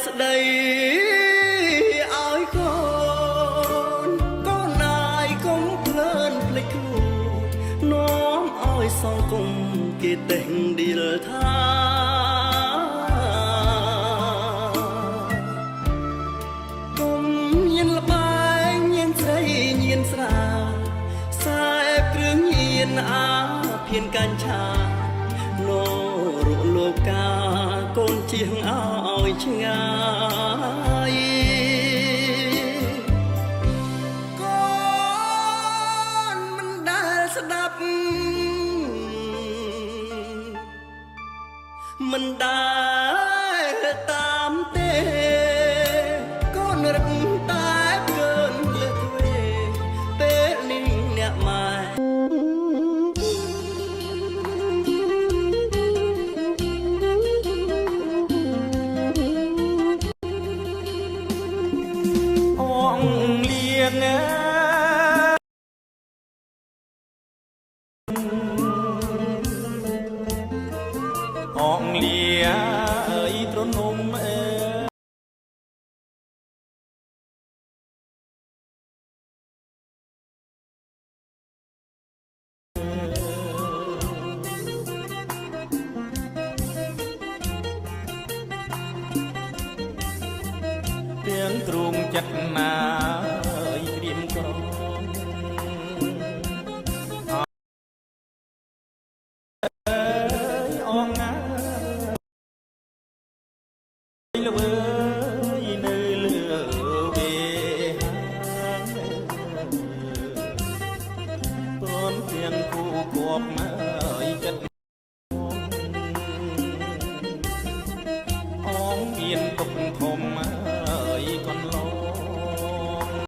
ស្ដីឲ្យកូនណាយកុំភ្លើនភ្លេចខ្លួននាំឲ្យសង្គមគេតែងឌីលថាកុំញៀនលបែងញៀនស្រីញៀនស្រាខ្សែគ្រឿងញៀនអាភៀនកាញ់ឆាលោរកលោកាកូនជាងឲ្យឆ្ងាយកូនមិនដែលស្ដាប់មិនដែលតាមទេកូនរឹកតែកើនលើទ្វេពេលនេះអ្នកម៉ែអងលាអើយទ្រនំអើទាំងទ្រូងចិត្តណាអើយត្រៀមក្រំអងណាលើនៅលើវាព្រមទាំងគូគប់មកចិត្តអងមានទុកធំ